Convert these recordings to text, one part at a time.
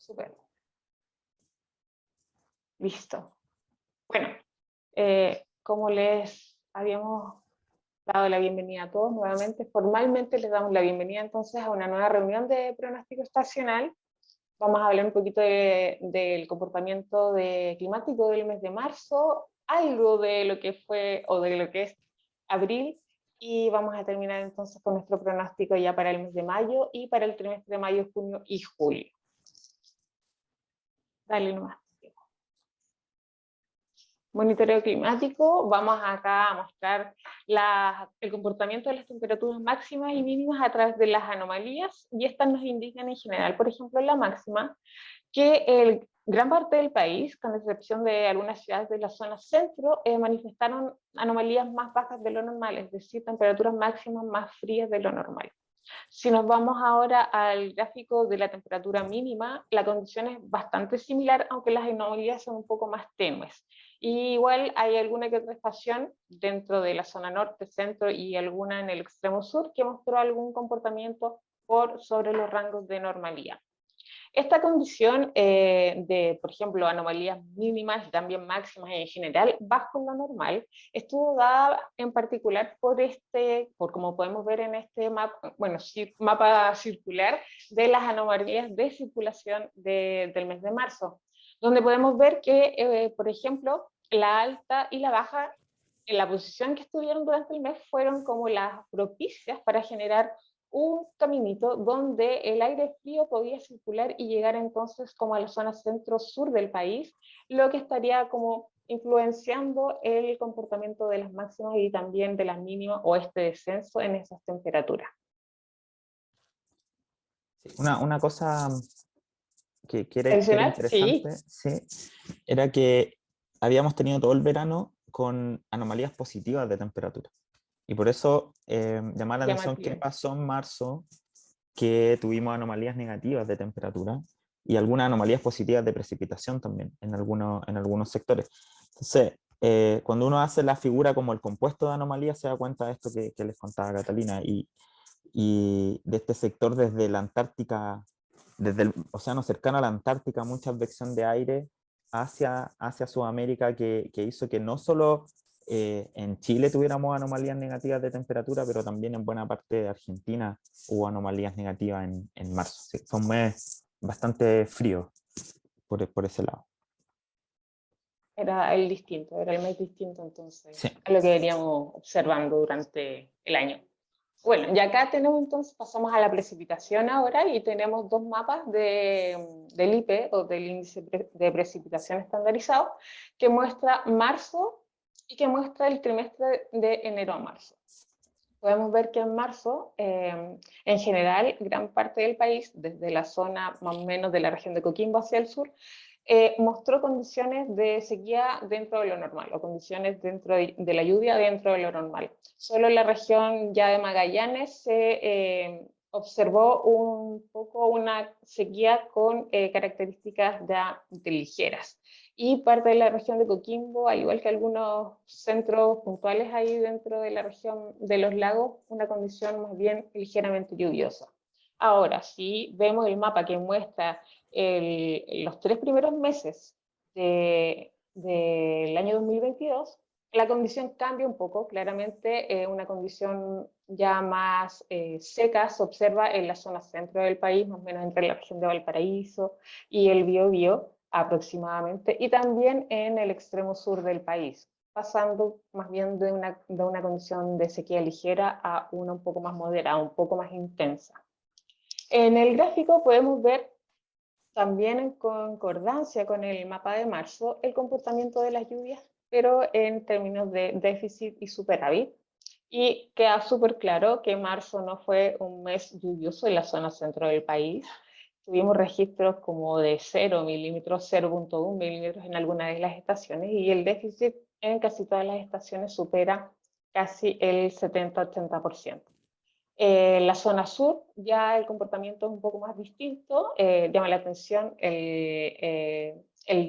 Súper. Listo. Bueno, como les habíamos dado la bienvenida a todos nuevamente, formalmente les damos la bienvenida entonces a una nueva reunión de pronóstico estacional. Vamos a hablar un poquito del comportamiento climático del mes de marzo, algo de lo que fue o de lo que es abril, y vamos a terminar entonces con nuestro pronóstico ya para el mes de mayo y para el trimestre de mayo, junio y julio. Dale nomás. Monitoreo climático, vamos acá a mostrar el comportamiento de las temperaturas máximas y mínimas a través de las anomalías, y estas nos indican en general, por ejemplo, la máxima, que gran parte del país, con excepción de algunas ciudades de la zona centro, manifestaron anomalías más bajas de lo normal, es decir, temperaturas máximas más frías de lo normal. Si nos vamos ahora al gráfico de la temperatura mínima, la condición es bastante similar, aunque las anomalías son un poco más tenues. Y igual hay alguna que otra estación dentro de la zona norte, centro y alguna en el extremo sur que mostró algún comportamiento por sobre los rangos de normalidad. Esta condición por ejemplo, anomalías mínimas y también máximas en general, bajo lo normal, estuvo dada en particular por como podemos ver en este mapa circular de las anomalías de circulación del mes de marzo, donde podemos ver que, por ejemplo, la alta y la baja, en la posición que estuvieron durante el mes, fueron como las propicias para generar un caminito donde el aire frío podía circular y llegar entonces como a la zona centro-sur del país, lo que estaría como influenciando el comportamiento de las máximas y también de las mínimas o este descenso en esas temperaturas. Una cosa que era interesante, sí, era que habíamos tenido todo el verano con anomalías positivas de temperatura. Y por eso llamaba la atención qué pasó en marzo, que tuvimos anomalías negativas de temperatura y algunas anomalías positivas de precipitación también en algunos sectores. Entonces, cuando uno hace la figura como el compuesto de anomalías, se da cuenta de esto que les contaba Catalina, y de este sector desde la Antártica, desde el océano cercano a la Antártica, mucha advección de aire hacia Sudamérica, que hizo que no solo en Chile tuviéramos anomalías negativas de temperatura, pero también en buena parte de Argentina hubo anomalías negativas en marzo. Sí, fue un mes bastante frío por ese lado. Era el mes distinto entonces, sí, a lo que veníamos observando durante el año. Bueno, y acá tenemos entonces, pasamos a la precipitación ahora, y tenemos dos mapas del IPE, o del índice de precipitación estandarizado, que muestra marzo y que muestra el trimestre de enero a marzo. Podemos ver que en marzo, en general, gran parte del país, desde la zona más o menos de la región de Coquimbo hacia el sur, mostró condiciones de sequía dentro de lo normal, o condiciones de la lluvia dentro de lo normal. Solo en la región ya de Magallanes se observó un poco una sequía con características de ligeras. Y parte de la región de Coquimbo, al igual que algunos centros puntuales ahí dentro de la región de los lagos, una condición más bien ligeramente lluviosa. Ahora, si vemos el mapa que muestra los 3 primeros meses del año 2022, la condición cambia un poco. Claramente una condición ya más seca se observa en la zona centro del país, más o menos entre la región de Valparaíso y el Biobío aproximadamente, y también en el extremo sur del país, pasando más bien de una condición de sequía ligera a una un poco más moderada, un poco más intensa. En el gráfico podemos ver también en concordancia con el mapa de marzo el comportamiento de las lluvias, pero en términos de déficit y superávit, y queda súper claro que marzo no fue un mes lluvioso en la zona centro del país. Tuvimos registros como de 0 milímetros, 0.1 milímetros en algunas de las estaciones, y el déficit en casi todas las estaciones supera casi el 70-80%. La zona sur ya el comportamiento es un poco más distinto. Llama la atención el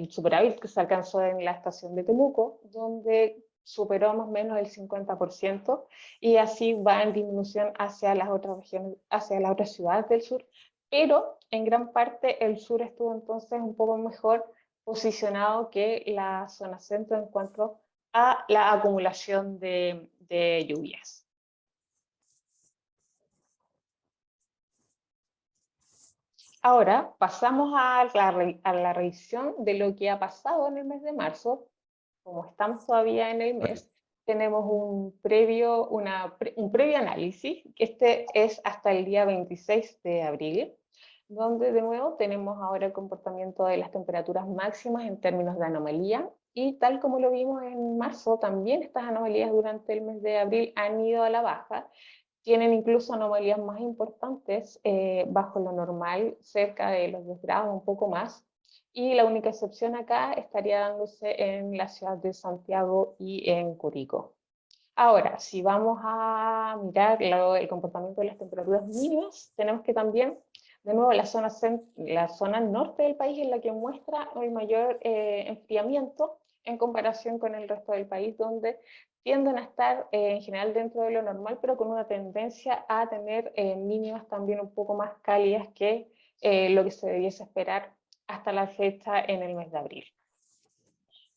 superávit que se alcanzó en la estación de Temuco, donde superó más o menos el 50%, y así va en disminución hacia las otras regiones, hacia las otras ciudades del sur, pero en gran parte el sur estuvo entonces un poco mejor posicionado que la zona centro en cuanto a la acumulación de lluvias. Ahora pasamos a la revisión de lo que ha pasado en el mes de marzo. Como estamos todavía en el mes, tenemos un previo análisis, que este es hasta el día 26 de abril, donde de nuevo tenemos ahora el comportamiento de las temperaturas máximas en términos de anomalía, y tal como lo vimos en marzo, también estas anomalías durante el mes de abril han ido a la baja, tienen incluso anomalías más importantes bajo lo normal, cerca de los 2 grados, un poco más, y la única excepción acá estaría dándose en la ciudad de Santiago y en Curicó. Ahora, si vamos a mirar el comportamiento de las temperaturas mínimas, tenemos que también, de nuevo, la zona norte del país es la que muestra el mayor enfriamiento en comparación con el resto del país, donde tienden a estar en general dentro de lo normal, pero con una tendencia a tener mínimas también un poco más cálidas que lo que se debiese esperar hasta la fecha en el mes de abril.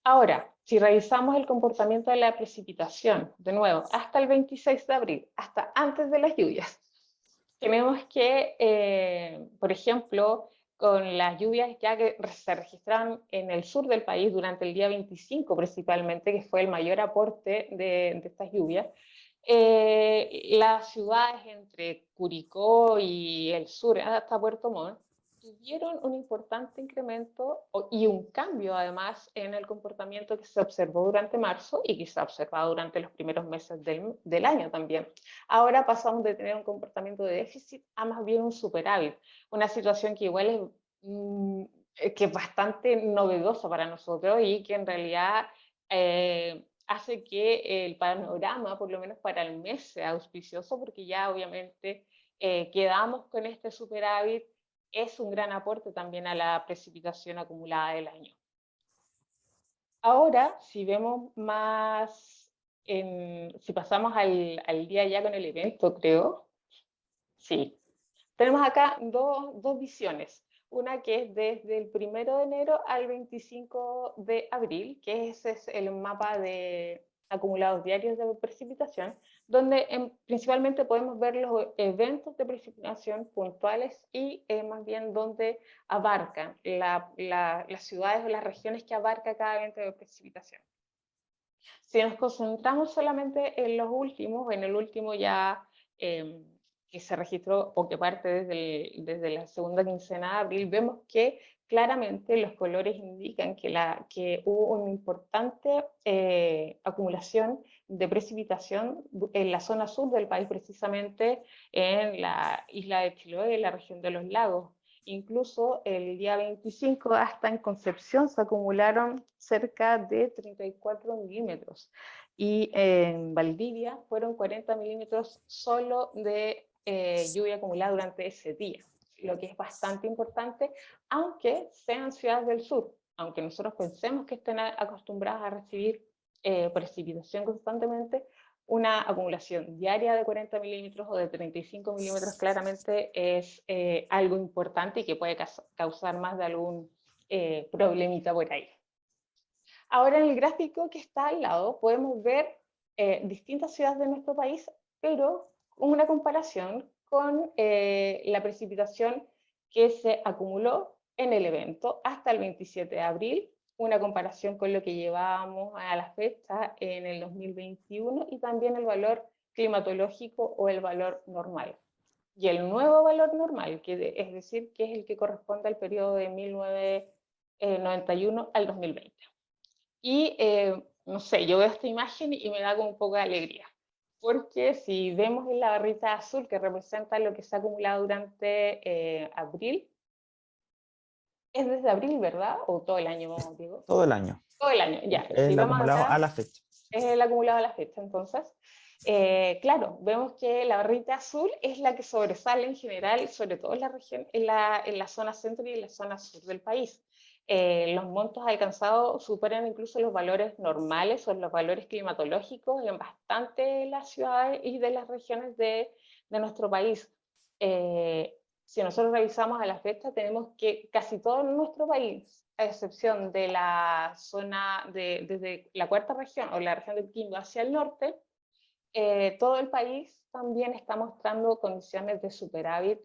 Ahora, si revisamos el comportamiento de la precipitación, de nuevo, hasta el 26 de abril, hasta antes de las lluvias, tenemos que, por ejemplo, con las lluvias ya que se registraron en el sur del país durante el día 25 principalmente, que fue el mayor aporte de estas lluvias, las ciudades entre Curicó y el sur, hasta Puerto Montt, tuvieron un importante incremento y un cambio además en el comportamiento que se observó durante marzo y que se ha observado durante los primeros meses del año también. Ahora pasamos de tener un comportamiento de déficit a más bien un superávit, una situación que igual que es bastante novedosa para nosotros y que en realidad hace que el panorama, por lo menos para el mes, sea auspicioso, porque ya obviamente quedamos con este superávit. Es un gran aporte también a la precipitación acumulada del año. Ahora, si vemos más, si pasamos al día ya con el evento, creo, sí. Tenemos acá dos visiones. Una que es desde el 1 de enero al 25 de abril, que ese es el mapa de acumulados diarios de precipitación, donde principalmente podemos ver los eventos de precipitación puntuales y más bien donde abarcan las ciudades o las regiones que abarca cada evento de precipitación. Si nos concentramos solamente en los últimos, en el último ya que se registró o que parte desde la segunda quincena de abril, vemos que claramente los colores indican que hubo una importante acumulación de precipitación en la zona sur del país, precisamente en la isla de Chiloé, en la región de los lagos. Incluso el día 25 hasta en Concepción se acumularon cerca de 34 milímetros y en Valdivia fueron 40 milímetros solo de lluvia acumulada durante ese día, lo que es bastante importante, aunque sean ciudades del sur, aunque nosotros pensemos que estén acostumbradas a recibir precipitación constantemente, una acumulación diaria de 40 milímetros o de 35 milímetros claramente es algo importante y que puede causar más de algún problemita por ahí. Ahora en el gráfico que está al lado podemos ver distintas ciudades de nuestro país, pero una comparación con la precipitación que se acumuló en el evento hasta el 27 de abril, una comparación con lo que llevábamos a la fecha en el 2021 y también el valor climatológico o el valor normal. Y el nuevo valor normal, es decir, que es el que corresponde al periodo de 1991 al 2020. Y no sé, yo veo esta imagen y me da como un poco de alegría, porque si vemos en la barrita azul que representa lo que se ha acumulado durante abril, es desde abril, ¿verdad? ¿O todo el año, Diego? Todo el año. Todo el año, ya. Es Si el vamos acumulado acá, a la fecha. es el acumulado a la fecha, entonces. Claro, vemos que la barrita azul es la que sobresale en general, sobre todo en la región, en la zona centro y en la zona sur del país. Los montos alcanzados superan incluso los valores normales o los valores climatológicos en bastante de las ciudades y de las regiones de nuestro país. si nosotros revisamos a la fecha, tenemos que casi todo nuestro país, a excepción de la zona desde la cuarta región o la región de Quimbo hacia el norte, todo el país también está mostrando condiciones de superávit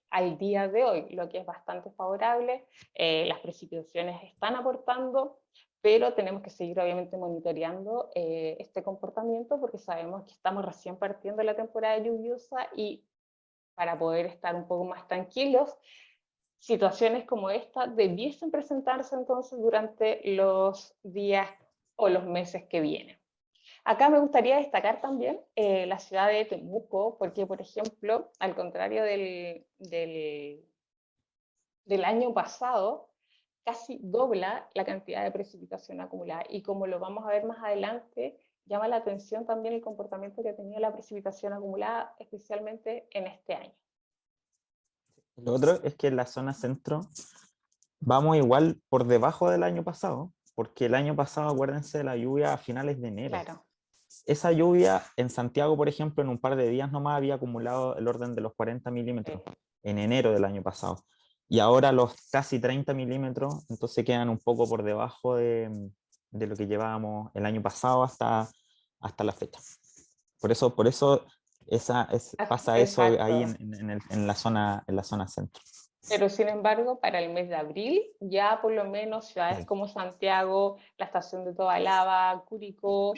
al día de hoy, lo que es bastante favorable. Las precipitaciones están aportando, pero tenemos que seguir obviamente monitoreando este comportamiento porque sabemos que estamos recién partiendo la temporada lluviosa y para poder estar un poco más tranquilos, situaciones como esta debiesen presentarse entonces durante los días o los meses que vienen. Acá me gustaría destacar también la ciudad de Temuco, porque, por ejemplo, al contrario del año pasado, casi dobla la cantidad de precipitación acumulada. Y como lo vamos a ver más adelante, llama la atención también el comportamiento que ha tenido la precipitación acumulada, especialmente en este año. Lo otro es que en la zona centro vamos igual por debajo del año pasado, porque el año pasado, acuérdense de la lluvia a finales de enero. Claro. Esa lluvia en Santiago, por ejemplo, en un par de días nomás había acumulado el orden de los 40 milímetros en enero del año pasado. Y ahora los casi 30 milímetros, entonces quedan un poco por debajo de lo que llevábamos el año pasado hasta la fecha. Por eso pasa eso ahí en la zona centro. Pero sin embargo, para el mes de abril, ya por lo menos ciudades como Santiago, la estación de Tobalaba, Curicó,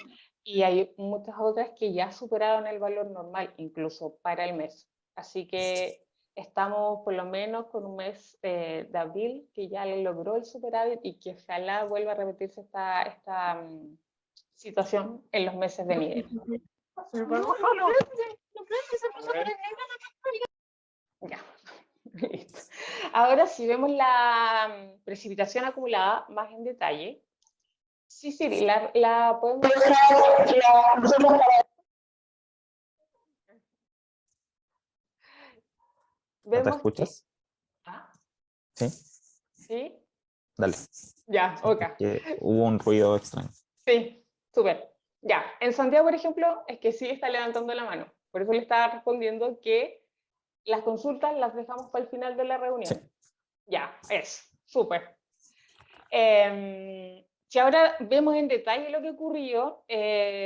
y hay muchas otras que ya superaron el valor normal, incluso para el mes. Así que estamos por lo menos con un mes de abril que ya logró el superávit y que ojalá vuelva a repetirse esta situación en los meses venideros. Ya. Listo. Ahora, si vemos la precipitación acumulada más en detalle, sí, Siri, la podemos... ¿No te escuchas? Que... ¿Sí? ¿Sí? Dale. Ya, ok. Hubo un ruido extraño. Sí, súper. Ya, en Santiago, por ejemplo, es que sí está levantando la mano. Por eso le estaba respondiendo que las consultas las dejamos para el final de la reunión. Sí. Ya, es súper. Si ahora vemos en detalle lo que ocurrió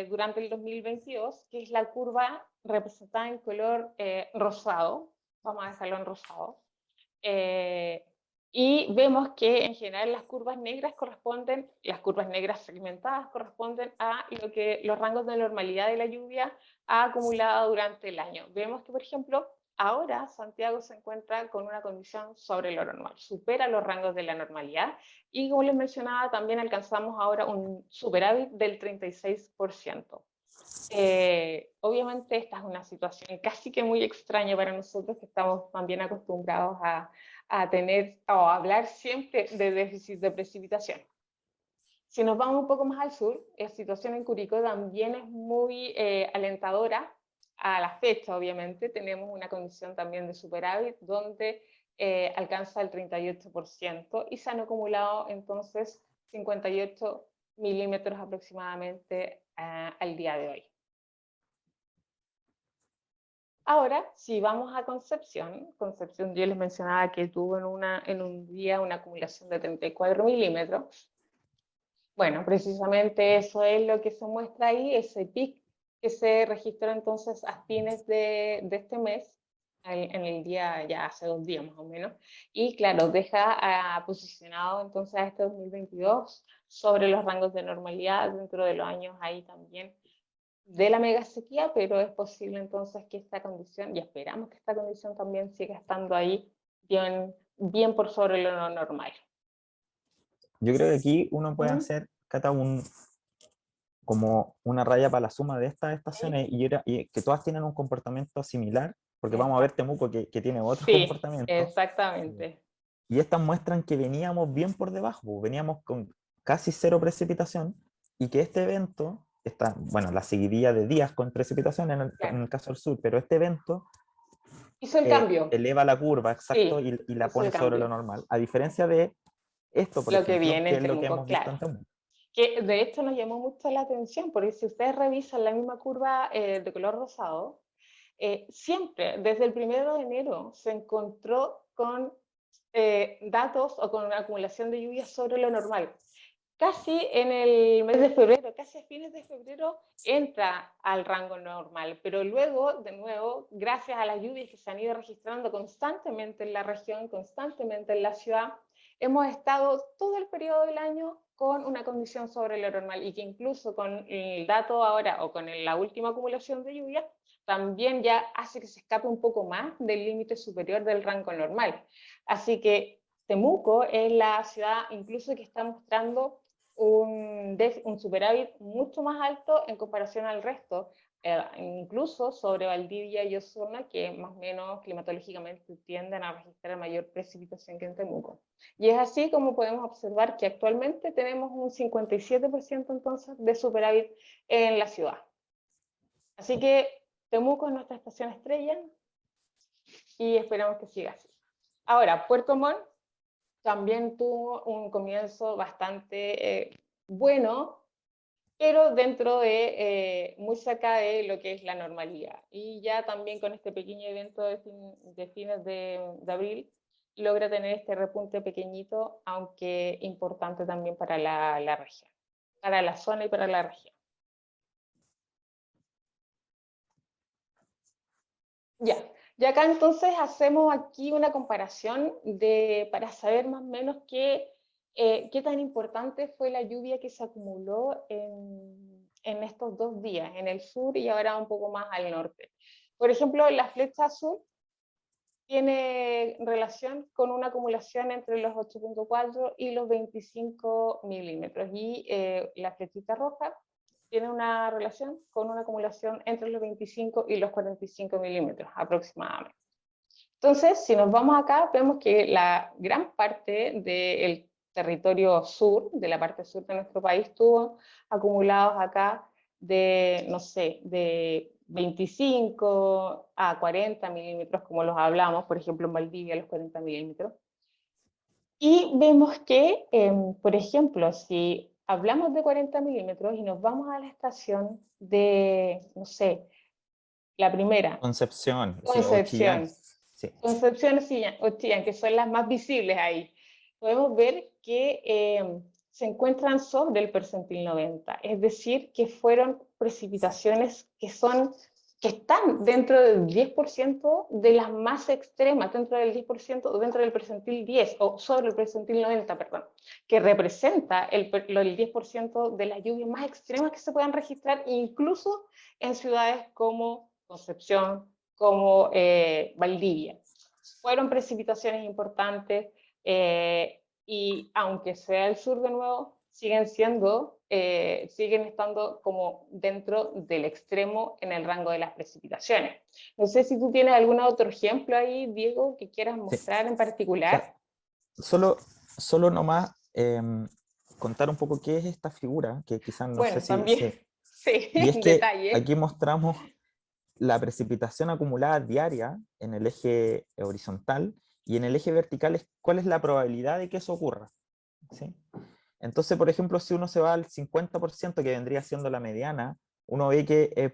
durante el 2022, que es la curva representada en color rosado, vamos a dejarlo en rosado, y vemos que en general las curvas negras segmentadas corresponden a los rangos de normalidad de la lluvia acumulada durante el año. Vemos que, por ejemplo, ahora Santiago se encuentra con una condición sobre lo normal, supera los rangos de la normalidad y, como les mencionaba, también alcanzamos ahora un superávit del 36%. Obviamente esta es una situación casi que muy extraña para nosotros que estamos también acostumbrados a tener o a hablar siempre de déficit de precipitación. Si nos vamos un poco más al sur, la situación en Curicó también es muy alentadora. A la fecha, obviamente, tenemos una condición también de superávit donde alcanza el 38% y se han acumulado entonces 58 milímetros aproximadamente al día de hoy. Ahora, si vamos a Concepción yo les mencionaba que tuvo en un día una acumulación de 34 milímetros. Bueno, precisamente eso es lo que se muestra ahí, ese pic que se registró entonces a fines de este mes, en el día ya hace 2 días más o menos, y claro, deja posicionado entonces a este 2022 sobre los rangos de normalidad dentro de los años ahí también de la mega sequía, pero es posible entonces que esta condición, y esperamos que esta condición también siga estando ahí bien por sobre lo normal. Yo creo que aquí uno puede hacer, Cata, como una raya para la suma de estas estaciones y que todas tienen un comportamiento similar, porque vamos a ver Temuco que tiene otro comportamiento. Exactamente. Y estas muestran que veníamos bien por debajo, veníamos con casi cero precipitación y que este evento, bueno, la seguidilla de días con precipitación en el caso del sur, pero este evento hizo el cambio. Eleva la curva, exacto, y la pone sobre lo normal, a diferencia de esto, por ejemplo, que es lo que hemos visto en Temuco. Que de hecho nos llamó mucho la atención, porque si ustedes revisan la misma curva de color rosado, siempre, desde el 1 de enero, se encontró con datos o con una acumulación de lluvias sobre lo normal. Casi en el mes de febrero, casi a fines de febrero, entra al rango normal, pero luego, de nuevo, gracias a las lluvias que se han ido registrando constantemente en la región, constantemente en la ciudad, hemos estado todo el periodo del año con una condición sobre lo normal y que incluso con el dato ahora o con la última acumulación de lluvia, también ya hace que se escape un poco más del límite superior del rango normal. Así que Temuco es la ciudad incluso que está mostrando un superávit mucho más alto en comparación al resto, incluso sobre Valdivia y Osorno, que más o menos climatológicamente tienden a registrar mayor precipitación que en Temuco. Y es así como podemos observar que actualmente tenemos un 57% entonces de superávit en la ciudad. Así que Temuco es nuestra estación estrella y esperamos que siga así. Ahora, Puerto Montt también tuvo un comienzo bastante bueno, pero dentro de, muy cerca de lo que es la normalidad. Y ya también con este pequeño evento de fines de abril, logra tener este repunte pequeñito, aunque importante también para la región, para la zona y para la región. Ya. Y acá entonces hacemos aquí una comparación para saber más o menos qué tan importante fue la lluvia que se acumuló en estos 2 días, en el sur y ahora un poco más al norte. Por ejemplo, la flecha azul tiene relación con una acumulación entre los 8.4 y los 25 milímetros y la flechita roja tiene una relación con una acumulación entre los 25 y los 45 milímetros aproximadamente. Entonces, si nos vamos acá, vemos que la gran parte del territorio sur, de la parte sur de nuestro país, tuvo acumulados acá de, no sé, de 25 a 40 milímetros, como los hablamos, por ejemplo, en Valdivia, los 40 milímetros. Y vemos que, por ejemplo, si hablamos de 40 milímetros y nos vamos a la estación de, no sé, la primera, Concepción, sí, o Chillán. Concepción. Sí. Concepción o Chillán, que son las más visibles ahí. Podemos ver que se encuentran sobre el percentil 90, es decir, que fueron precipitaciones que están dentro del 10% de las más extremas, dentro del 10%, o dentro del percentil 10, o sobre el percentil 90, perdón, que representa el 10% de las lluvias más extremas que se puedan registrar, incluso en ciudades como Concepción, como Valdivia. Fueron precipitaciones importantes y aunque sea el sur de nuevo, siguen estando como dentro del extremo en el rango de las precipitaciones. No sé si tú tienes algún otro ejemplo ahí, Diego, que quieras mostrar en particular. O sea, solo nomás contar un poco qué es esta figura, que quizás no sé Bueno, si... también, sí, Y es que detalle. aquí mostramos la precipitación acumulada diaria en el eje horizontal y en el eje vertical cuál es la probabilidad de que eso ocurra. ¿Sí? Entonces, por ejemplo, si uno se va al 50%, que vendría siendo la mediana, uno ve que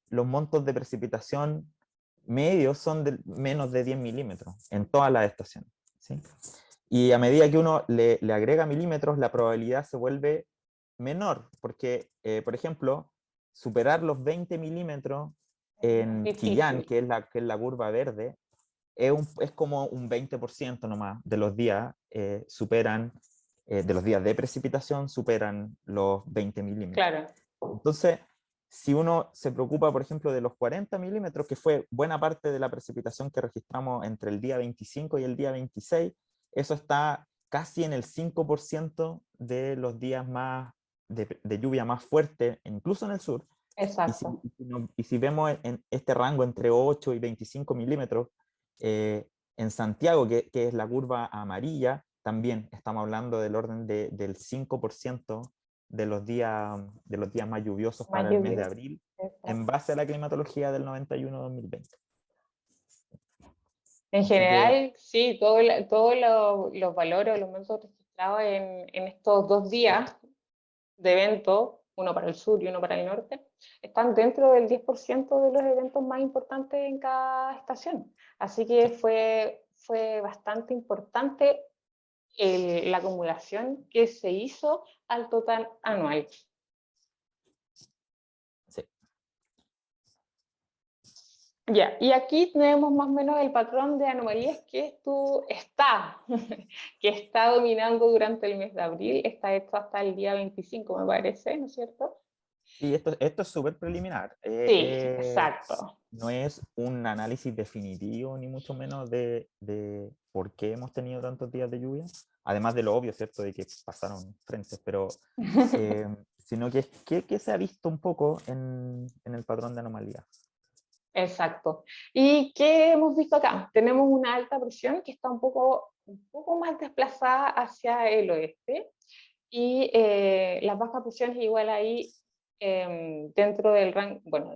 los montos de precipitación medios son de menos de 10 milímetros en todas las estaciones. ¿Sí? Y a medida que uno le agrega milímetros, la probabilidad se vuelve menor, porque, por ejemplo, superar los 20 milímetros en Chillán, que es la curva verde, es como un 20% nomás de los días de los días de precipitación superan los 20 milímetros. Claro. Entonces, si uno se preocupa, por ejemplo, de los 40 milímetros, que fue buena parte de la precipitación que registramos entre el día 25 y el día 26, eso está casi en el 5% de los días más de lluvia más fuerte, incluso en el sur. Exacto. Y si vemos en este rango entre 8 y 25 milímetros, en Santiago, que es la curva amarilla, también estamos hablando del orden del 5% de los días más lluviosos para el mes de abril, en base a la climatología del 91-2020. En general, sí, todos los valores, los montos registrados en estos 2 días de evento, uno para el sur y uno para el norte, están dentro del 10% de los eventos más importantes en cada estación. Así que fue bastante importante la acumulación que se hizo al total anual. Sí. Ya, y aquí tenemos más o menos el patrón de anomalías que que está dominando durante el mes de abril. Está hecho hasta el día 25, me parece, ¿no es cierto? Y esto es súper preliminar. Sí, exacto. No es un análisis definitivo, ni mucho menos de por qué hemos tenido tantos días de lluvia, además de lo obvio, ¿cierto?, de que pasaron frentes, pero sino que se ha visto un poco en el patrón de anomalía. Exacto. ¿Y qué hemos visto acá? Tenemos una alta presión que está un poco más desplazada hacia el oeste, y las bajas presiones igual ahí dentro del rango, bueno,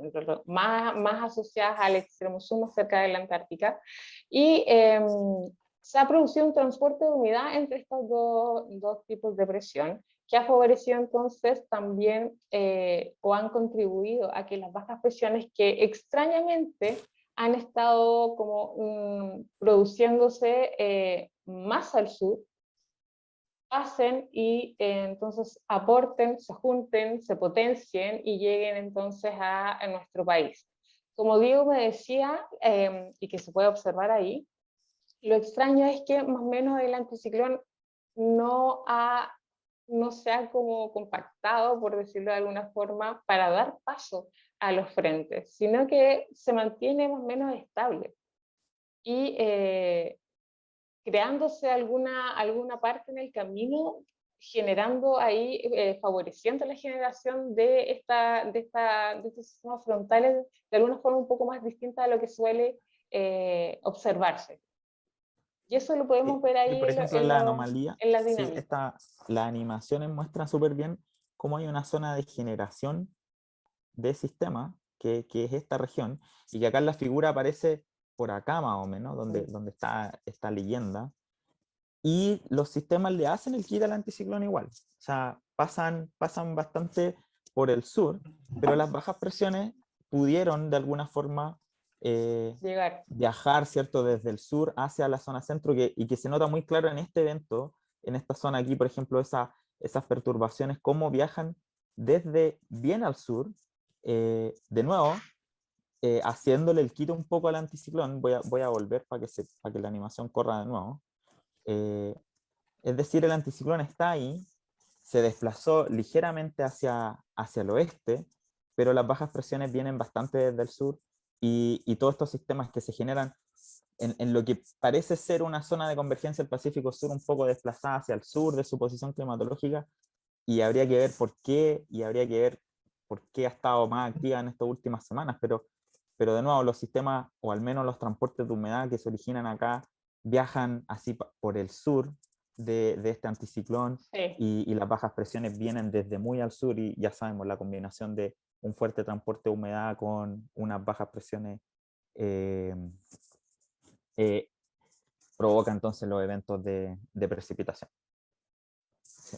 más asociadas al extremo sur, más cerca de la Antártica, y se ha producido un transporte de humedad entre estos dos tipos de presión, que ha favorecido entonces también o han contribuido a que las bajas presiones, que extrañamente han estado como produciéndose más al sur, pasen y entonces aporten, se junten, se potencien y lleguen entonces a nuestro país. Como Diego me decía, y que se puede observar ahí, lo extraño es que más o menos el anticiclón no se ha como compactado, por decirlo de alguna forma, para dar paso a los frentes, sino que se mantiene más o menos estable. Y creándose alguna parte en el camino, generando ahí, favoreciendo la generación de estos sistemas frontales de alguna forma un poco más distinta a lo que suele observarse. Y eso lo podemos ver Y ahí por ejemplo, la anomalía, en la sí, dinámica. las animaciones muestran súper bien cómo hay una zona de generación de sistema, que es esta región, y que acá en la figura aparece por acá más o menos, donde está esta leyenda, y los sistemas le hacen el kit al anticiclón igual. O sea, pasan bastante por el sur, pero las bajas presiones pudieron de alguna forma viajar, ¿cierto?, desde el sur hacia la zona centro, y que se nota muy claro en este evento, en esta zona aquí, por ejemplo, esas perturbaciones, cómo viajan desde bien al sur, de nuevo, haciéndole el quito un poco al anticiclón. Voy a volver para que la animación corra de nuevo. Es decir, el anticiclón está ahí, se desplazó ligeramente hacia el oeste, pero las bajas presiones vienen bastante desde el sur, y todos estos sistemas que se generan en lo que parece ser una zona de convergencia del Pacífico Sur un poco desplazada hacia el sur de su posición climatológica, y habría que ver por qué, y habría que ver por qué ha estado más activa en estas últimas semanas, pero de nuevo los sistemas, o al menos los transportes de humedad que se originan acá, viajan así por el sur de este anticiclón, Sí. y las bajas presiones vienen desde muy al sur, y ya sabemos, la combinación de un fuerte transporte de humedad con unas bajas presiones provoca entonces los eventos de precipitación. Sí.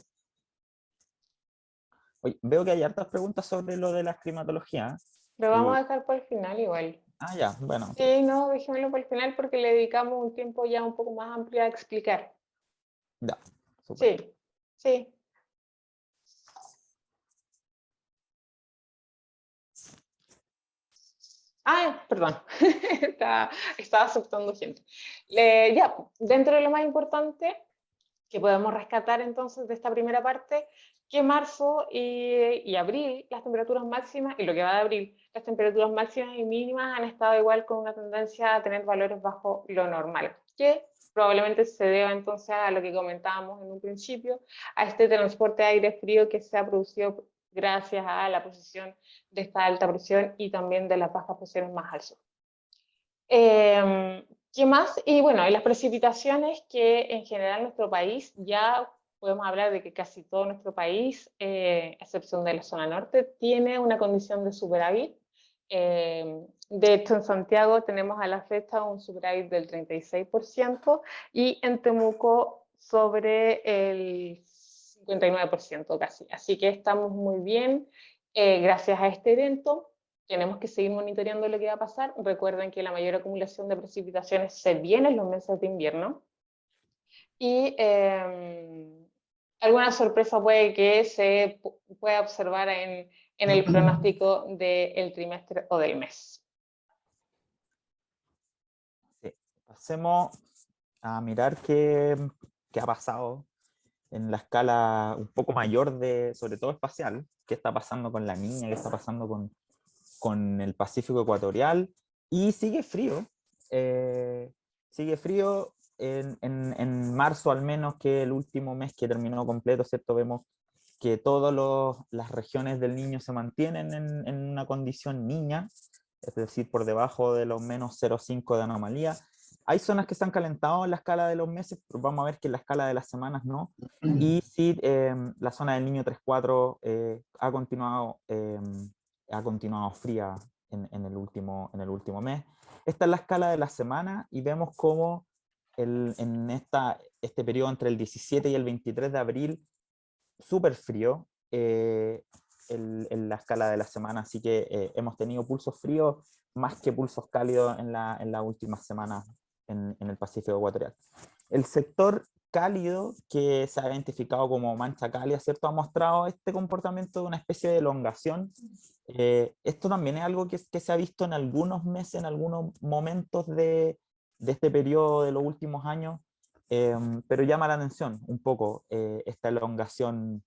Oye, veo que hay hartas preguntas sobre lo de la climatología. Lo vamos a dejar por el final igual. Ya, bueno. Sí, no, dejémoslo por el final porque le dedicamos un tiempo ya un poco más amplio a explicar. Ya, súper. Sí, sí. Perdón, estaba aceptando gente. Ya, dentro de lo más importante que podemos rescatar entonces de esta primera parte, que marzo y abril, las temperaturas máximas, y lo que va de abril, las temperaturas máximas y mínimas han estado igual, con una tendencia a tener valores bajo lo normal, que probablemente se deba entonces a lo que comentábamos en un principio, a este transporte de aire frío que se ha producido gracias a la posición de esta alta presión y también de las bajas presiones más al sur. ¿Qué más? Y bueno, y las precipitaciones, que en general nuestro país, ya podemos hablar de que casi todo nuestro país, a excepción de la zona norte, tiene una condición de superávit. De hecho, en Santiago tenemos a la fecha un superávit del 36%, y en Temuco sobre el 59% casi. Así que estamos muy bien. Gracias a este evento, tenemos que seguir monitoreando lo que va a pasar. Recuerden que la mayor acumulación de precipitaciones se viene en los meses de invierno. Y alguna sorpresa puede que se pueda observar en el pronóstico del trimestre o del mes. Sí. Pasemos a mirar qué ha pasado en la escala un poco mayor de, sobre todo espacial, qué está pasando con la niña, qué está pasando con el Pacífico ecuatorial, y sigue frío en marzo al menos, que el último mes que terminó completo, ¿cierto? Vemos que todas las regiones del Niño se mantienen en una condición niña, es decir, por debajo de los menos 0,5 de anomalía. Hay zonas que se han calentado en la escala de los meses, pero vamos a ver que en la escala de las semanas no. Y sí, la zona del Niño 3-4 ha continuado fría en el último mes. Esta es la escala de la semana y vemos cómo en este periodo entre el 17 y el 23 de abril, súper frío en la escala de la semana, así que hemos tenido pulsos fríos más que pulsos cálidos en las últimas semanas en el Pacífico ecuatorial. El sector cálido, que se ha identificado como mancha cálida, ¿cierto? Ha mostrado este comportamiento de una especie de elongación. Esto también es algo que se ha visto en algunos meses, en algunos momentos de este periodo de los últimos años, pero llama la atención un poco esta elongación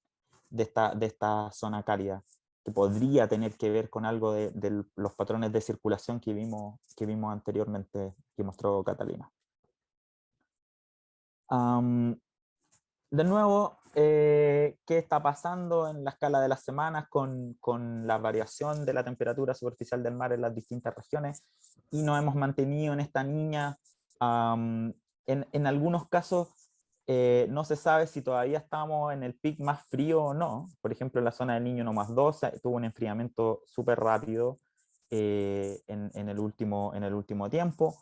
de esta zona cálida, que podría tener que ver con algo de los patrones de circulación que vimos anteriormente, que mostró Catalina. De nuevo, ¿qué está pasando en la escala de las semanas con la variación de la temperatura superficial del mar en las distintas regiones? Y nos hemos mantenido en esta niña. En algunos casos no se sabe si todavía estamos en el pic más frío o no. Por ejemplo, en la zona del Niño 1+2 tuvo un enfriamiento súper rápido en el último tiempo,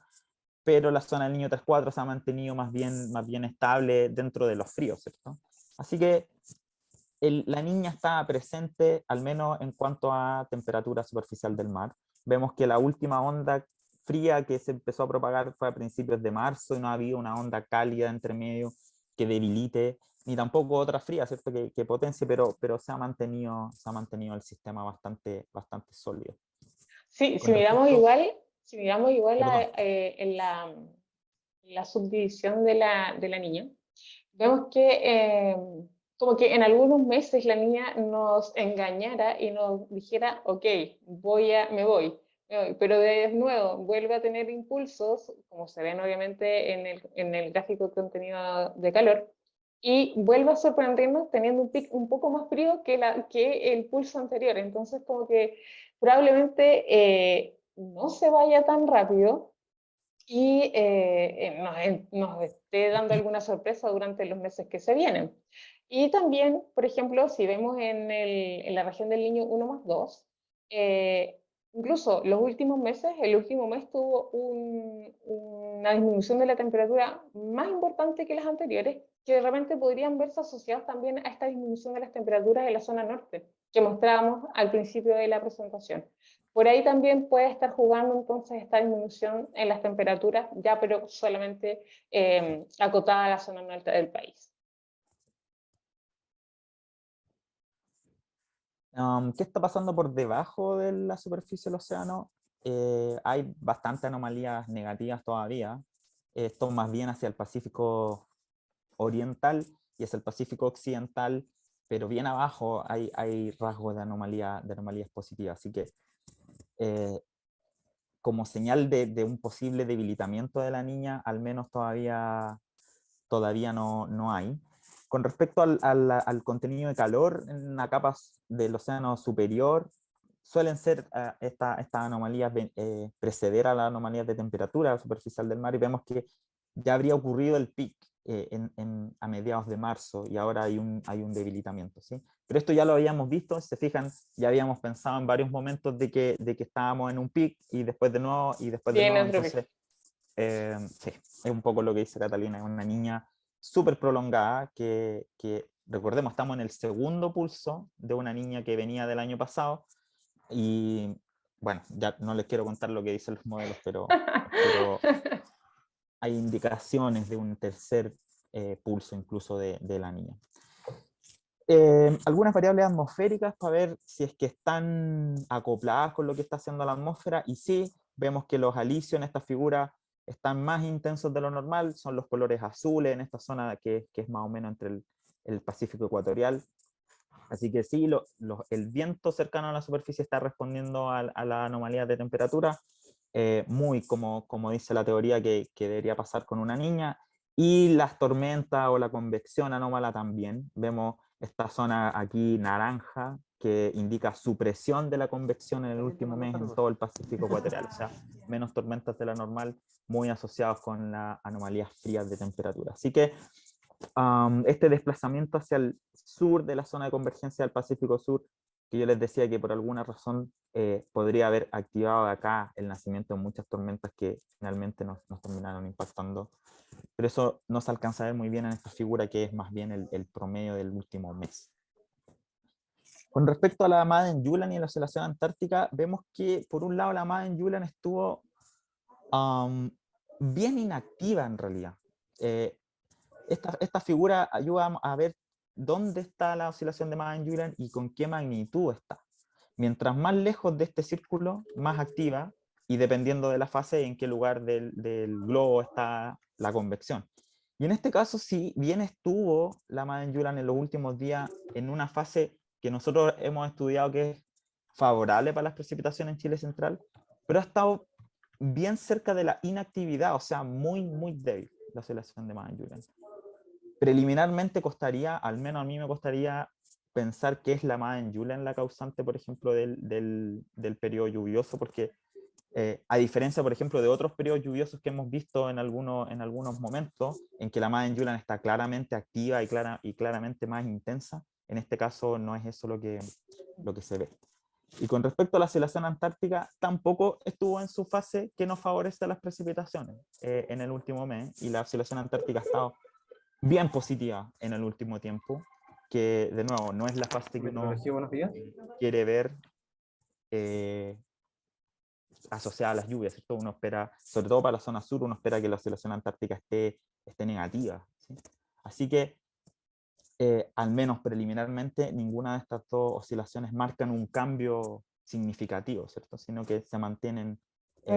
pero la zona del Niño 3-4 se ha mantenido más bien estable dentro de los fríos, ¿cierto? Así que la niña está presente, al menos en cuanto a temperatura superficial del mar. Vemos que la última onda fría que se empezó a propagar fue a principios de marzo y no ha habido una onda cálida entre medio que debilite, ni tampoco otra fría, ¿cierto? Que potencie, pero se ha mantenido el sistema bastante sólido. Sí, Con respecto, si miramos igual perdón, en la subdivisión de la niña, vemos que como que en algunos meses la niña nos engañara y nos dijera, ok, me voy, pero de nuevo vuelve a tener impulsos, como se ven obviamente en el gráfico de contenido de calor, y vuelve a sorprendernos teniendo un pic un poco más frío que el pulso anterior. Entonces como que probablemente no se vaya tan rápido y nos esté dando alguna sorpresa durante los meses que se vienen. Y también, por ejemplo, si vemos en la región del Niño 1+2, incluso los últimos meses, el último mes tuvo una disminución de la temperatura más importante que las anteriores, que de repente podrían verse asociados también a esta disminución de las temperaturas en la zona norte, que mostrábamos al principio de la presentación. Por ahí también puede estar jugando entonces esta disminución en las temperaturas, ya pero solamente acotada a la zona norte del país. ¿qué está pasando por debajo de la superficie del océano? Hay bastantes anomalías negativas todavía. Esto más bien hacia el Pacífico oriental y hacia el Pacífico occidental, pero bien abajo hay rasgos de anomalías positivas. Así que como señal de un posible debilitamiento de la niña, al menos todavía no hay. Con respecto al contenido de calor en las capas del océano superior, suelen ser estas anomalías preceder a las anomalías de temperatura superficial del mar, y vemos que ya habría ocurrido el pic a mediados de marzo y ahora hay un debilitamiento, ¿sí? Pero esto ya lo habíamos visto, si se fijan, ya habíamos pensado en varios momentos de que estábamos en un pic y después de nuevo, Tiene otro pico. entonces sí, es un poco lo que dice Catalina, es una niña súper prolongada que recordemos, estamos en el segundo pulso de una niña que venía del año pasado, y bueno, ya no les quiero contar lo que dicen los modelos, pero hay indicaciones de un tercer pulso incluso de la niña. Algunas variables atmosféricas para ver si es que están acopladas con lo que está haciendo la atmósfera, y sí, vemos que los alisios en esta figura están más intensos de lo normal, son los colores azules en esta zona que es más o menos entre el Pacífico ecuatorial. Así que sí, el viento cercano a la superficie está respondiendo a la anomalía de temperatura, muy como dice la teoría que debería pasar con una niña, y las tormentas o la convección anómala también. Vemos esta zona aquí naranja que indica supresión de la convección en el último mes en todo el Pacífico ecuatorial, o sea, menos tormentas de la normal, muy asociados con las anomalías frías de temperatura. Así que este desplazamiento hacia el sur de la zona de convergencia del Pacífico Sur, que yo les decía que por alguna razón podría haber activado acá el nacimiento de muchas tormentas que finalmente nos terminaron impactando. Pero eso no se alcanza a ver muy bien en esta figura, que es más bien el promedio del último mes. Con respecto a la Madden-Julian y la oscilación antártica, vemos que por un lado la Madden-Julian estuvo bien inactiva en realidad. Esta figura ayuda a ver dónde está la oscilación de Madden-Julian y con qué magnitud está. Mientras más lejos de este círculo, más activa, y dependiendo de la fase, en qué lugar del globo está la convección. Y en este caso, si bien estuvo la Madden-Julian en los últimos días en una fase que nosotros hemos estudiado que es favorable para las precipitaciones en Chile Central, pero ha estado bien cerca de la inactividad, o sea, muy, muy débil la oscilación de Madden-Julian. Preliminarmente costaría, al menos a mí me costaría pensar que es la Madden-Julian la causante, por ejemplo, del periodo lluvioso, porque a diferencia, por ejemplo, de otros periodos lluviosos que hemos visto en algunos momentos, en que la Madden-Julian está claramente activa y claramente más intensa, en este caso no es eso lo que se ve. Y con respecto a la oscilación antártica, tampoco estuvo en su fase que nos favorece las precipitaciones en el último mes, y la oscilación antártica ha estado bien positiva en el último tiempo, que de nuevo no es la fase que uno quiere ver asociada a las lluvias, ¿cierto? Uno espera, sobre todo para la zona sur, uno espera que la oscilación antártica esté negativa, ¿sí? Así que al menos preliminarmente, ninguna de estas dos oscilaciones marcan un cambio significativo, ¿cierto? Sino que se mantienen.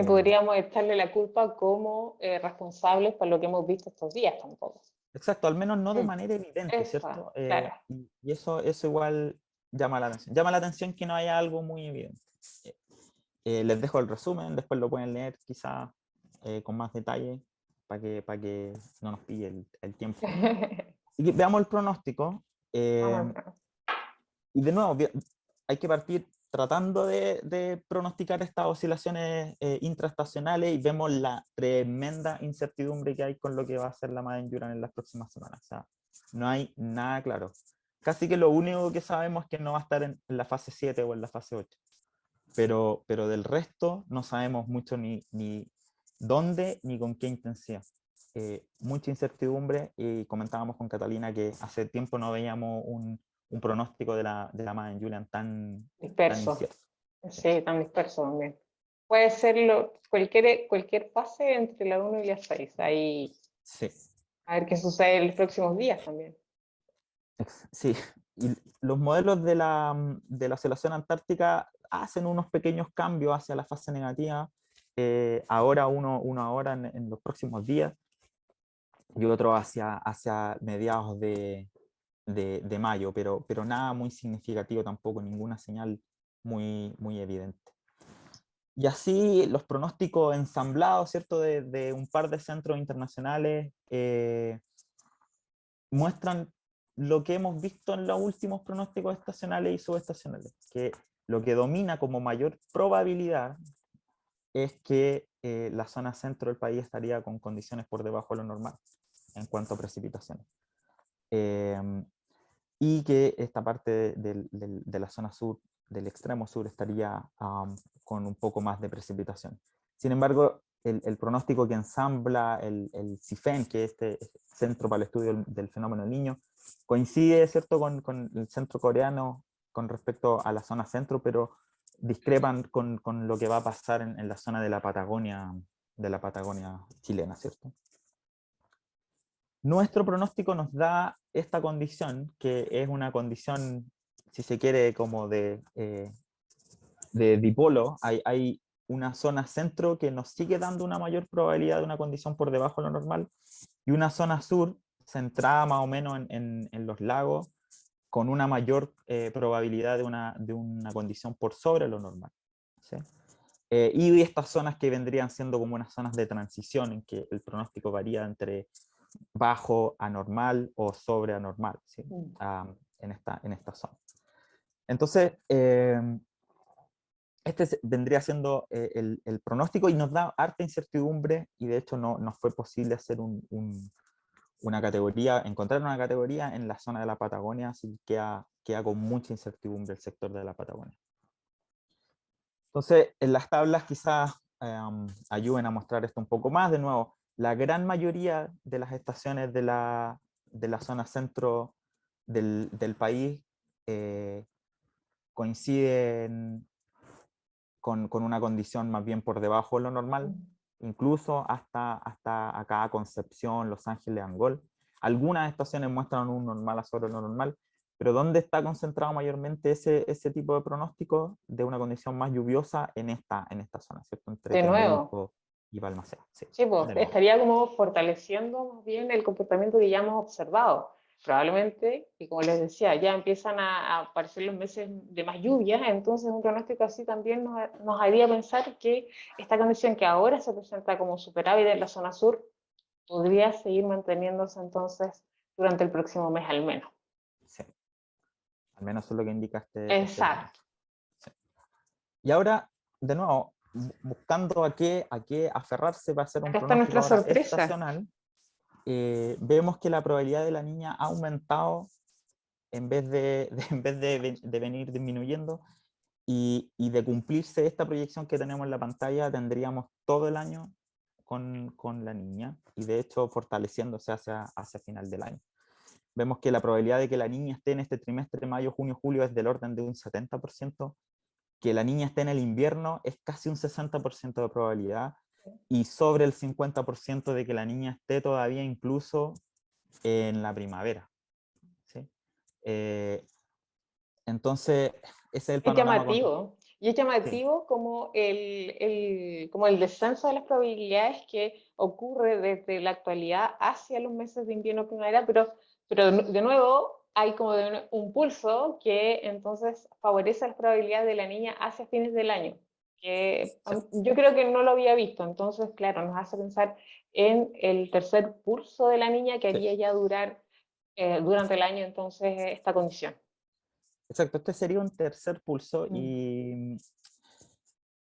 Podríamos echarle la culpa como responsables por lo que hemos visto estos días tampoco. Exacto, al menos no de manera evidente, ¿cierto? Claro. Y eso igual llama la atención. Llama la atención que no haya algo muy evidente. Les dejo el resumen, después lo pueden leer quizás con más detalle para que no nos pille el tiempo. Y veamos el pronóstico. Y de nuevo, hay que partir tratando de pronosticar estas oscilaciones intraestacionales, y vemos la tremenda incertidumbre que hay con lo que va a hacer la Madden-Julian en las próximas semanas. O sea, no hay nada claro. Casi que lo único que sabemos es que no va a estar en la fase 7 o en la fase 8. Pero del resto no sabemos mucho ni dónde ni con qué intensidad. Mucha incertidumbre, y comentábamos con Catalina que hace tiempo no veíamos un pronóstico de la Madden-Julian tan disperso. incierto. Sí, tan disperso también. Puede ser cualquier fase entre la 1 y la 6. Ahí, sí. A ver qué sucede en los próximos días también. Sí, y los modelos de la oscilación antártica hacen unos pequeños cambios hacia la fase negativa. Ahora uno ahora en los próximos días, y otro hacia mediados de mayo, pero nada muy significativo tampoco, ninguna señal muy, muy evidente. Y así los pronósticos ensamblados, ¿cierto?, de un par de centros internacionales muestran lo que hemos visto en los últimos pronósticos estacionales y subestacionales, que lo que domina como mayor probabilidad es que la zona centro del país estaría con condiciones por debajo de lo normal en cuanto a precipitaciones. Y que esta parte de la zona sur, del extremo sur, estaría con un poco más de precipitación. Sin embargo, el pronóstico que ensambla el CIFEN, que es este Centro para el Estudio del Fenómeno del Niño, coincide, ¿cierto?, con el centro coreano con respecto a la zona centro, pero discrepan con lo que va a pasar en la zona de la Patagonia chilena, ¿cierto? Nuestro pronóstico nos da esta condición, que es una condición, si se quiere, como de dipolo. Hay una zona centro que nos sigue dando una mayor probabilidad de una condición por debajo de lo normal, y una zona sur, centrada más o menos en los lagos, con una mayor probabilidad de una condición por sobre lo normal, ¿sí? Y estas zonas que vendrían siendo como unas zonas de transición, en que el pronóstico varía entre bajo anormal o sobre anormal, ¿sí? En esta zona. Entonces, vendría siendo el pronóstico, y nos da harta incertidumbre, y de hecho no fue posible hacer una categoría, encontrar una categoría en la zona de la Patagonia, así que queda con mucha incertidumbre el sector de la Patagonia. Entonces, en las tablas quizás ayuden a mostrar esto un poco más. De nuevo, la gran mayoría de las estaciones de la zona centro del país coinciden con una condición más bien por debajo de lo normal, incluso hasta acá Concepción, Los Ángeles, Angol. Algunas estaciones muestran un normal a sobre lo normal, pero ¿dónde está concentrado mayormente ese tipo de pronóstico de una condición más lluviosa? En esta zona, ¿cierto? Entre De nuevo. Temuco y Balmaceda. Sí, Sí, pues estaría como fortaleciendo más bien el comportamiento que ya hemos observado. Probablemente, y como les decía, ya empiezan a aparecer los meses de más lluvias, entonces un pronóstico así también nos haría pensar que esta condición que ahora se presenta como superávit en la zona sur podría seguir manteniéndose entonces durante el próximo mes al menos. sí. Al menos eso es lo que indica este pronóstico. Exacto. Sí. Y ahora, de nuevo, buscando a qué aferrarse para hacer un Acá está pronóstico nuestra ahora sorpresa. estacional, vemos que la probabilidad de la niña ha aumentado en vez de venir disminuyendo, y de cumplirse esta proyección que tenemos en la pantalla, tendríamos todo el año con la niña, y de hecho fortaleciéndose hacia final del año. Vemos que la probabilidad de que la niña esté en este trimestre, mayo, junio, julio, es del orden de un 70%, que la niña esté en el invierno es casi un 60% de probabilidad, y sobre el 50% de que la niña esté todavía incluso en la primavera, ¿sí? Entonces, ese es el Es panorama con... llamativo. Y es Sí, llamativo como como el descenso de las probabilidades que ocurre desde la actualidad hacia los meses de invierno-primavera, pero de nuevo hay como un pulso que entonces favorece las probabilidades de la niña hacia fines del año, que sí. yo creo que no lo había visto. Entonces, claro, nos hace pensar en el tercer pulso de la niña que Sí. haría ya durar durante el año entonces esta condición. Exacto, este sería un tercer pulso, y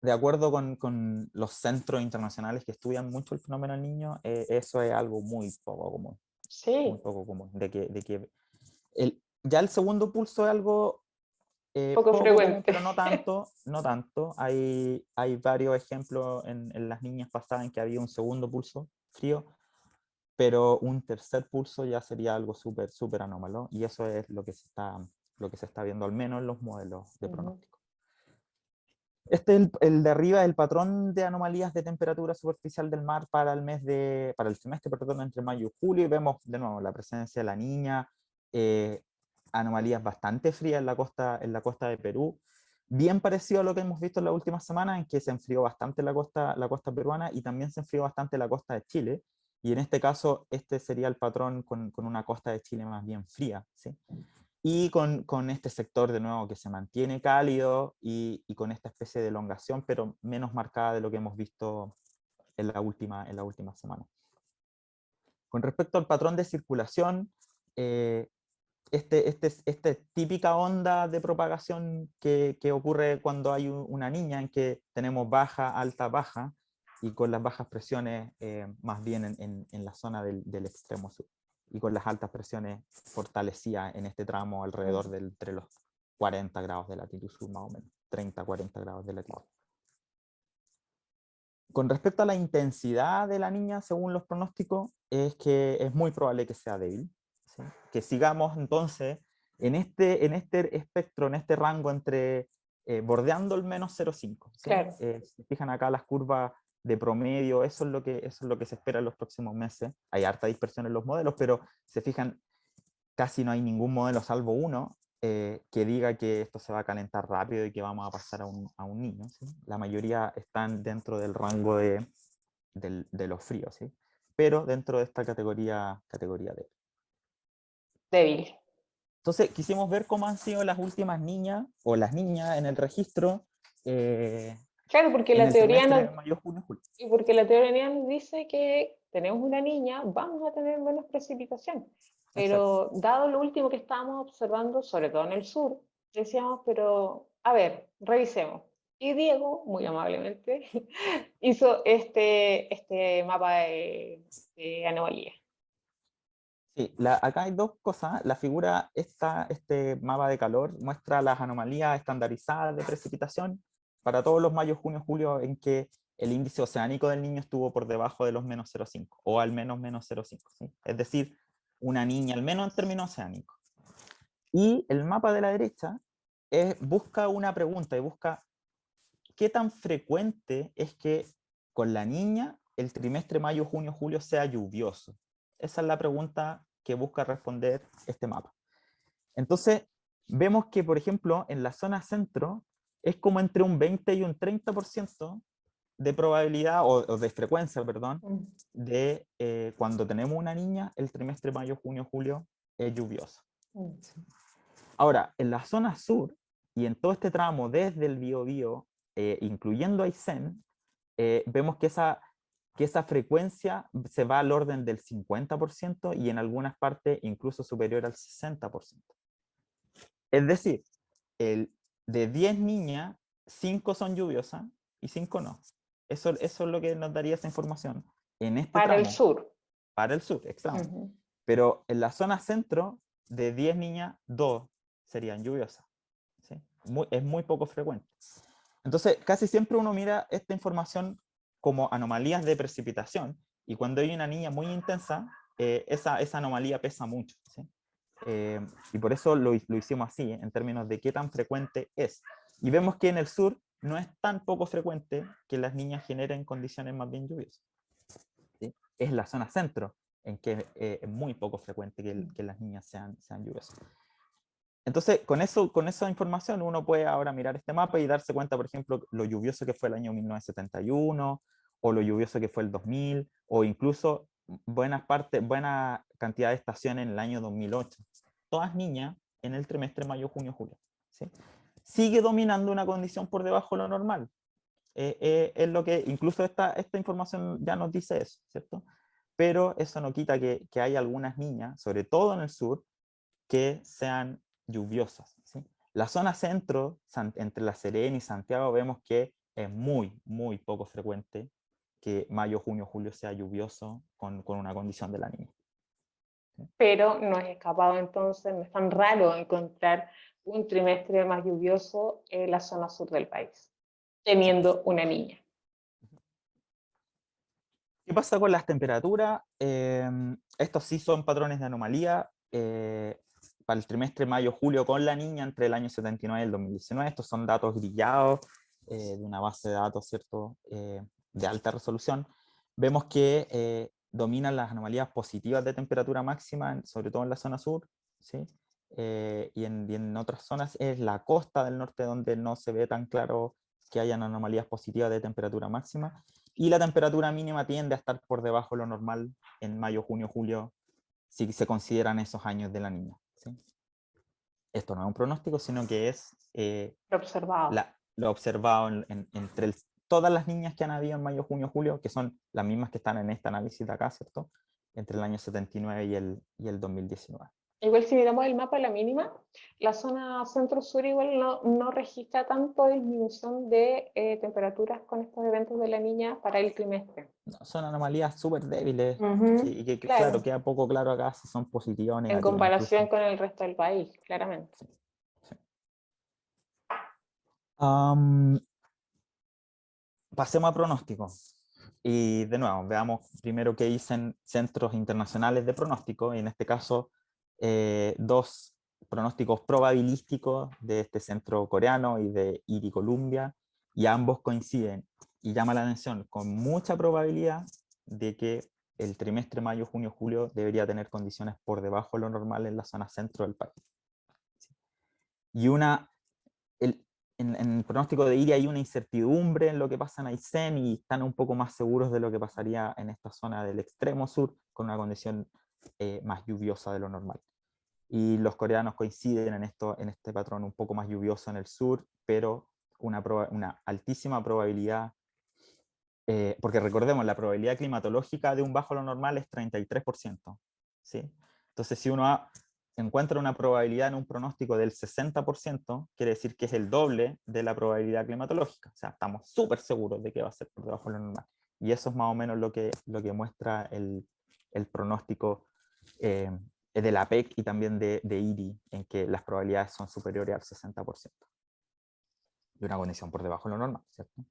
de acuerdo con los centros internacionales que estudian mucho el fenómeno del niño, eso es algo muy poco común, muy Sí, poco común, de que ya el segundo pulso es algo poco poco común, frecuente. pero no tanto. Hay varios ejemplos en las niñas pasadas en que había un segundo pulso frío, pero un tercer pulso ya sería algo súper, súper anómalo, y eso es lo que se está viendo, al menos en los modelos de pronóstico. Este es el de arriba, el patrón de anomalías de temperatura superficial del mar para el semestre, perdón, entre mayo y julio, y vemos de nuevo la presencia de la niña, anomalías bastante frías en la costa de Perú, bien parecido a lo que hemos visto en las últimas semanas, en que se enfrió bastante la costa peruana, y también se enfrió bastante la costa de Chile, y en este caso este sería el patrón con una costa de Chile más bien fría, ¿sí? Y con este sector de nuevo que se mantiene cálido, y con esta especie de elongación, pero menos marcada de lo que hemos visto en la última semana. Con respecto al patrón de circulación, esta típica onda de propagación que ocurre cuando hay una niña, en que tenemos baja, alta, baja, y con las bajas presiones más bien en la zona del extremo sur, y con las altas presiones fortalecidas en este tramo alrededor entre los 40 grados de latitud sur, más o menos, 30, 40 grados de latitud. Con respecto a la intensidad de la niña, según los pronósticos, es que es muy probable que sea débil, ¿sí? Que sigamos entonces en este espectro, en este rango entre bordeando el menos 0,5. ¿Sí? Claro. Si fijan acá las curvas de promedio, eso es lo que se espera en los próximos meses. Hay harta dispersión en los modelos, pero se fijan, casi no hay ningún modelo, salvo uno, que diga que esto se va a calentar rápido y que vamos a pasar a un niño. ¿Sí? La mayoría están dentro del rango de los fríos, ¿sí? Pero dentro de esta categoría D. Débil. Entonces, quisimos ver cómo han sido las últimas niñas, o las niñas en el registro, Claro, porque en la el teoría trimestre nos, de mayo, junio, julio. y porque la teoría nos dice que tenemos una niña, vamos a tener menos precipitación. Exacto. Pero dado lo último que estábamos observando, sobre todo en el sur, decíamos, pero a ver, revisemos. Y Diego, muy amablemente, hizo este mapa de anomalía. Sí, acá hay dos cosas. La figura, este mapa de calor, muestra las anomalías estandarizadas de precipitación para todos los mayo, junio, julio, en que el índice oceánico del niño estuvo por debajo de los menos 0,5 o al menos menos 0,5. ¿Sí? Es decir, una niña, al menos en términos oceánicos. Y el mapa de la derecha busca una pregunta y busca qué tan frecuente es que con la niña el trimestre mayo, junio, julio sea lluvioso. Esa es la pregunta que busca responder este mapa. Entonces, vemos que, por ejemplo, en la zona centro es como entre un 20 y un 30% de probabilidad, o de frecuencia, perdón, Mm. de cuando tenemos una niña, el trimestre mayo, junio, julio es lluvioso. Mm. Ahora, en la zona sur, y en todo este tramo desde el Biobío, incluyendo Aysén, vemos que esa frecuencia se va al orden del 50% y en algunas partes incluso superior al 60%. Es decir, de 10 niñas, 5 son lluviosas y 5 no. Eso es lo que nos daría esa información en este Para el tramo, sur. para el sur, exacto. Ujú. Pero en la zona centro, de 10 niñas, 2 serían lluviosas. ¿Sí? Es muy poco frecuente. Entonces, casi siempre uno mira esta información como anomalías de precipitación, y cuando hay una niña muy intensa, esa anomalía pesa mucho. ¿Sí? Y por eso lo hicimos así, en términos de qué tan frecuente es. Y vemos que en el sur no es tan poco frecuente que las niñas generen condiciones más bien lluviosas. ¿Sí? Es la zona centro en que es muy poco frecuente que las niñas sean lluviosas. Entonces, con esa información uno puede ahora mirar este mapa y darse cuenta, por ejemplo, lo lluvioso que fue el año 1971, o lo lluvioso que fue el 2000, o incluso buena cantidad de estaciones en el año 2008. Todas niñas en el trimestre mayo, junio, julio. ¿Sí? Sigue dominando una condición por debajo de lo normal. Es lo que, incluso esta información ya nos dice eso, ¿cierto? Pero eso no quita que hay algunas niñas, sobre todo en el sur, que sean lluviosas. ¿Sí? La zona centro, entre La Serena y Santiago, vemos que es muy, muy poco frecuente que mayo, junio, julio sea lluvioso con una condición de la niña. ¿Sí? Pero no es escapado entonces, no es tan raro encontrar un trimestre más lluvioso en la zona sur del país, Exacto. teniendo una niña. ¿Qué pasa con las temperaturas? Estos sí son patrones de anomalía. Para el trimestre mayo-julio con la niña entre el año 79 y el 2019. Estos son datos grillados de una base de datos, ¿cierto? De alta resolución. Vemos que dominan las anomalías positivas de temperatura máxima, sobre todo en la zona sur, ¿sí? Y en otras zonas es la costa del norte donde no se ve tan claro que hayan anomalías positivas de temperatura máxima, y la temperatura mínima tiende a estar por debajo de lo normal en mayo, junio, julio, si se consideran esos años de la niña. ¿Sí? Esto no es un pronóstico, sino que es Observado. lo observado entre todas las niñas que han habido en mayo, junio, julio, que son las mismas que están en este análisis de acá, ¿cierto? Entre el año 79 y el 2019. Igual si miramos el mapa de la mínima, la zona centro-sur igual no registra tanto disminución de temperaturas con estos eventos de la niña para el trimestre. No, son anomalías súper débiles, y que, claro, Claro, queda poco claro acá si son positivas o en negativas comparación incluso. con el resto del país, claramente. Sí, sí. Um, Pasemos a pronóstico. Y de nuevo, veamos primero qué dicen centros internacionales de pronóstico, y en este caso dos pronósticos probabilísticos de este centro coreano y de IRI Columbia, y ambos coinciden, y llama la atención, con mucha probabilidad de que el trimestre mayo, junio, julio debería tener condiciones por debajo de lo normal en la zona centro del país. Y en el pronóstico de IRI hay una incertidumbre en lo que pasa en Aysén, y están un poco más seguros de lo que pasaría en esta zona del extremo sur, con una condición más lluviosa de lo normal. Y los coreanos coinciden en este patrón un poco más lluvioso en el sur, pero una altísima probabilidad, porque recordemos, la probabilidad climatológica de un bajo lo normal es 33%, ¿sí? Entonces, si uno encuentra una probabilidad en un pronóstico del 60%, quiere decir que es el doble de la probabilidad climatológica. O sea, estamos súper seguros de que va a ser por debajo de lo normal. Y eso es más o menos lo que muestra el pronóstico de la PEC y también de IRI, en que las probabilidades son superiores al 60% de una condición por debajo de lo normal, ¿cierto?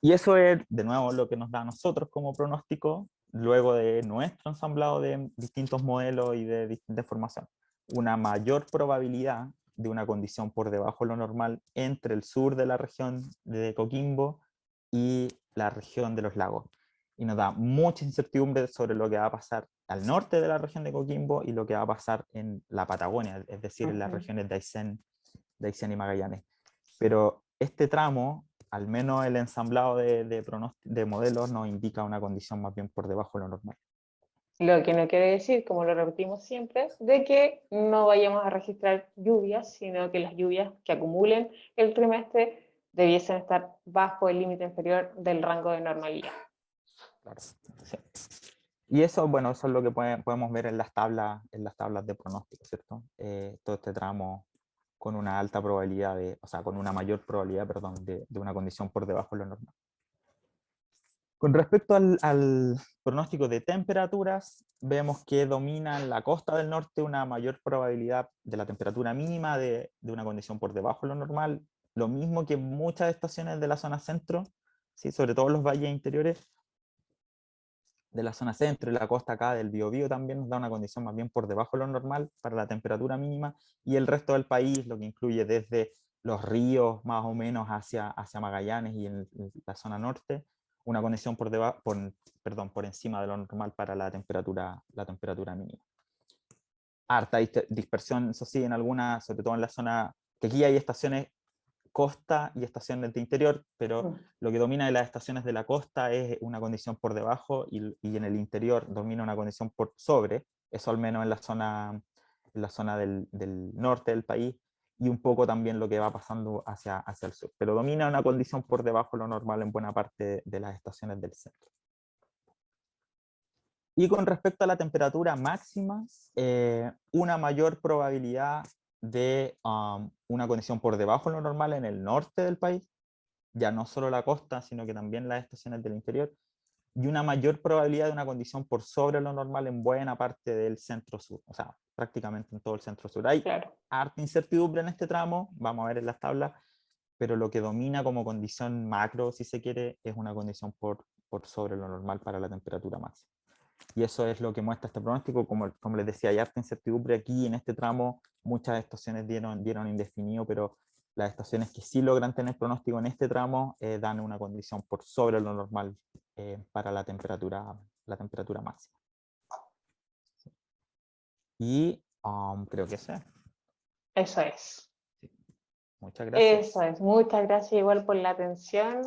Y eso es, de nuevo, lo que nos da a nosotros como pronóstico, luego de nuestro ensamblado de distintos modelos y de distintas formaciones. Una mayor probabilidad de una condición por debajo de lo normal entre el sur de la región de Coquimbo y la región de los lagos. Y nos da mucha incertidumbre sobre lo que va a pasar al norte de la región de Coquimbo y lo que va a pasar en la Patagonia, es decir, en las regiones de Aysén y Magallanes. Pero este tramo, al menos el ensamblado de modelos, nos indica una condición más bien por debajo de lo normal. Lo que no quiere decir, como lo repetimos siempre, de que no vayamos a registrar lluvias, sino que las lluvias que acumulen el trimestre debiesen estar bajo el límite inferior del rango de normalidad. Claro. Sí. Y eso, bueno, eso es lo que podemos ver en las tablas de pronóstico, ¿cierto? Todo este tramo con una alta probabilidad o sea, con una mayor probabilidad, perdón, de una condición por debajo de lo normal. Con respecto al pronóstico de temperaturas, vemos que domina en la costa del norte una mayor probabilidad de la temperatura mínima de una condición por debajo de lo normal, lo mismo que muchas estaciones de la zona centro, ¿sí? Sobre todo los valles interiores de la zona centro y la costa acá del Biobío también nos da una condición más bien por debajo de lo normal para la temperatura mínima, y el resto del país, lo que incluye desde los ríos más o menos hacia Magallanes y en la zona norte, una condición por encima de lo normal para la temperatura mínima. Harta dispersión, eso sí, en algunas, sobre todo en la zona, que aquí hay estaciones costa y estaciones de interior, pero lo que domina de las estaciones de la costa es una condición por debajo, y en el interior domina una condición por sobre, eso al menos en la zona del norte del país, y un poco también lo que va pasando hacia el sur, pero domina una condición por debajo de lo normal en buena parte de las estaciones del centro. Y con respecto a la temperatura máxima, una mayor probabilidad de una condición por debajo de lo normal en el norte del país, ya no solo la costa, sino que también las estaciones del interior, y una mayor probabilidad de una condición por sobre lo normal en buena parte del centro-sur, o sea, prácticamente en todo el centro-sur. Hay harta incertidumbre en este tramo, vamos a ver en las tablas, pero lo que domina como condición macro, si se quiere, es una condición por sobre lo normal para la temperatura máxima. Y eso es lo que muestra este pronóstico. Como les decía, hay harta incertidumbre aquí en este tramo. Muchas estaciones dieron indefinido, pero las estaciones que sí logran tener pronóstico en este tramo dan una condición por sobre lo normal para la temperatura máxima. Y creo que eso es. Eso es. Sí. Muchas gracias. Eso es. Muchas gracias igual por la atención.